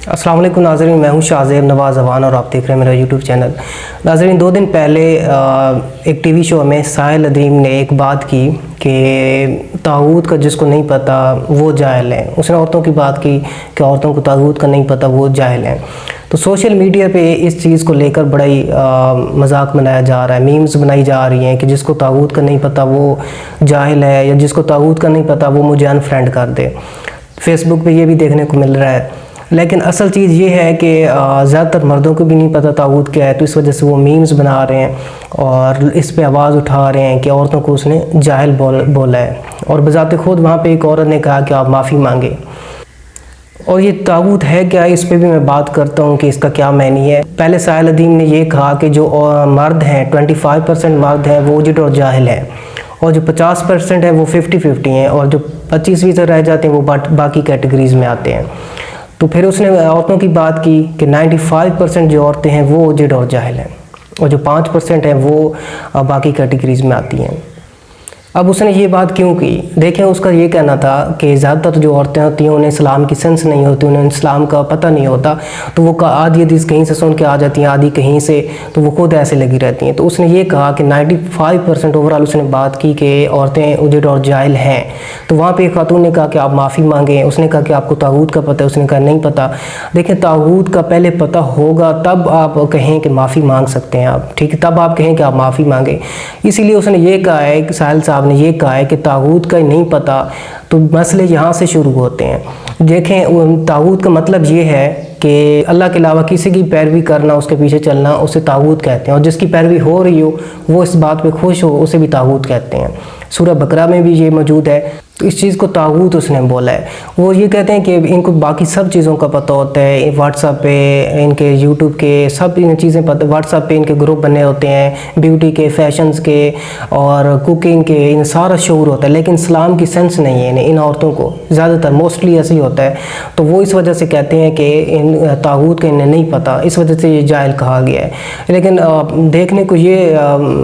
अस्सलाम वालेकुम नाज़रीन, मैं हूं शाहज़ेब नवाज़ अवान और आप देख रहे हैं मेरा यूट्यूब चैनल। नाज़रीन, 2 दिन पहले एक टीवी शो में साहिल अदीम ने एक बात की कि तागूत का जिसको नहीं पता वो जाहिल है। उसने औरतों की बात की कि औरतों को तागूत का नहीं पता वो जाहिल है। तो सोशल मीडिया पे इस चीज़ को लेकर बड़ा ही मजाक बनाया जा रहा है, मीम्स बनाई जा रही हैं कि जिसको तागूत का नहीं पता वो जाहिल है, या जिसको तागूत का नहीं पता वो मुझे अनफ्रेंड कर दे। फेसबुक पे ये भी देखने को मिल रहा है। लेकिन असल चीज़ ये है कि ज़्यादातर मर्दों को भी नहीं पता तागूत क्या है, तो इस वजह से वो मीम्स बना रहे हैं और इस पे आवाज़ उठा रहे हैं कि औरतों को उसने जाहिल बोला है। और बजाते खुद वहाँ पे एक औरत ने कहा कि आप माफ़ी मांगे। और ये तागूत है क्या, इस पे भी मैं बात करता हूँ कि इसका क्या मानी है। पहले साहिल अदीम ने ये कहा कि जो मर्द हैं 25% मर्द हैं वो उजड़ और जाहिल हैं, और जो 50% है वो 50-50 हैं, और जो 25% रह जाते हैं वो बाकी कैटेगरीज़ में आते हैं। तो फिर उसने औरतों की बात की कि 95% जो औरतें हैं वो उजड़ और जाहिल हैं, और जो 5% हैं वो बाकी कैटेगरीज़ में आती हैं। अब उसने ये बात क्यों की? देखें, उसका ये कहना था कि ज़्यादातर जो औरतें होती हैं उन्हें इस्लाम की सेंस नहीं होती, उन्हें इस्लाम का पता नहीं होता, तो वो आधी हदीस कहीं से सुन के आ जाती हैं, आधी कहीं से, तो वो खुद ऐसे लगी रहती हैं। तो उसने ये कहा कि 95% ओवरऑल उसने बात की कि औरतें उजड़ और जाहिल हैं। तो वहाँ पर एक खातून ने कहा कि आप माफ़ी मांगें। उसने कहा कि आपको तागूत का पता है? उसने कहा नहीं पता। देखें, तागूत का पहले पता होगा तब आप कहें कि माफ़ी मांग सकते हैं आप, ठीक है, तब आप कहें कि आप माफ़ी मांगें। इसीलिए उसने ये कहा है कि साहिल साहब ने ये कहा है कि तागूत का नहीं पता, तो मसले यहाँ से शुरू होते हैं। देखें, तागूत का मतलब ये है कि अल्लाह के अलावा किसी की पैरवी करना, उसके पीछे चलना, उसे तागूत कहते हैं। और जिसकी पैरवी हो रही हो वो इस बात पे खुश हो, उसे भी तागूत कहते हैं। सूरह बकरा में भी ये मौजूद है। तो इस चीज़ को तागूत उसने बोला है। वो ये कहते हैं कि इनको बाकी सब चीज़ों का पता होता है, व्हाट्सएप पे इनके, यूट्यूब के सब चीज़ें पता, व्हाट्सएप पे इनके ग्रुप बने होते हैं, ब्यूटी के, फैशंस के और कुकिंग के, इन सारा शऊर होता है, लेकिन इस्लाम की सेंस नहीं है इन औरतों को। ज़्यादातर मोस्टली ऐसे ही होता है। तो वो इस वजह से कहते हैं कि इन तागूत का इन्हें नहीं पता, इस वजह से ये जाहिल कहा गया है। लेकिन देखने को ये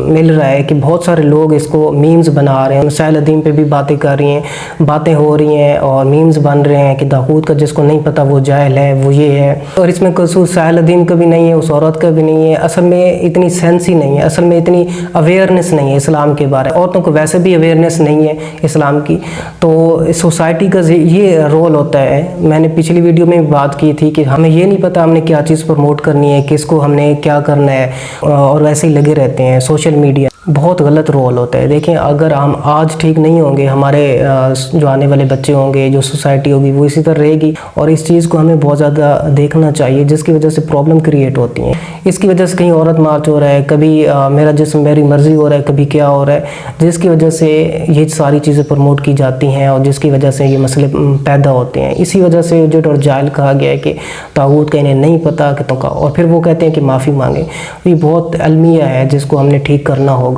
मिल रहा है कि बहुत सारे लोग इसको मीम्स बना रहे हैं, साहिल अदीम पे भी बातें कर रही हैं, बातें हो रही हैं और मीम्स बन रहे हैं कि तागूत का जिसको नहीं पता वो जाहिल है, वो ये है। और इसमें कसूर साहिल अदीम का भी नहीं है, उस औरत का भी नहीं है। असल में इतनी सेंस ही नहीं है, असल में इतनी अवेयरनेस नहीं है इस्लाम के बारे में। औरतों को वैसे भी अवेयरनेस नहीं है इस्लाम की। तो सोसाइटी का ये रोल होता है। मैंने पिछली वीडियो में बात की थी कि हमें ये नहीं पता हमने क्या चीज़ प्रमोट करनी है, किसको हमने क्या करना है, और वैसे ही लगे रहते हैं। सोशल मीडिया बहुत गलत रोल होता है। देखें, अगर हम आज ठीक नहीं होंगे, हमारे जो आने वाले बच्चे होंगे, जो सोसाइटी होगी वो इसी तरह रहेगी। और इस चीज़ को हमें बहुत ज़्यादा देखना चाहिए, जिसकी वजह से प्रॉब्लम क्रिएट होती हैं। इसकी वजह से कहीं औरत मार्च हो रहा है, कभी मेरा जिस्म मेरी मर्ज़ी हो रहा है, कभी क्या हो रहा है, जिसकी वजह से ये सारी चीज़ें प्रमोट की जाती हैं और जिसकी वजह से ये मसले पैदा होते हैं। इसी वजह से उजड़ और जाहिल कहा गया है कि तागूत का इन्हें नहीं पता कि तो का, और फिर वो कहते हैं कि माफ़ी मांगे। ये बहुत अलमिया है जिसको हमने ठीक करना होगा।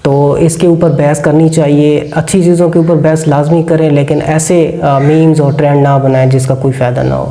तो इसके ऊपर बहस करनी चाहिए, अच्छी चीज़ों के ऊपर बहस लाजमी करें, लेकिन ऐसे मीम्स और ट्रेंड ना बनाएं जिसका कोई फ़ायदा ना हो।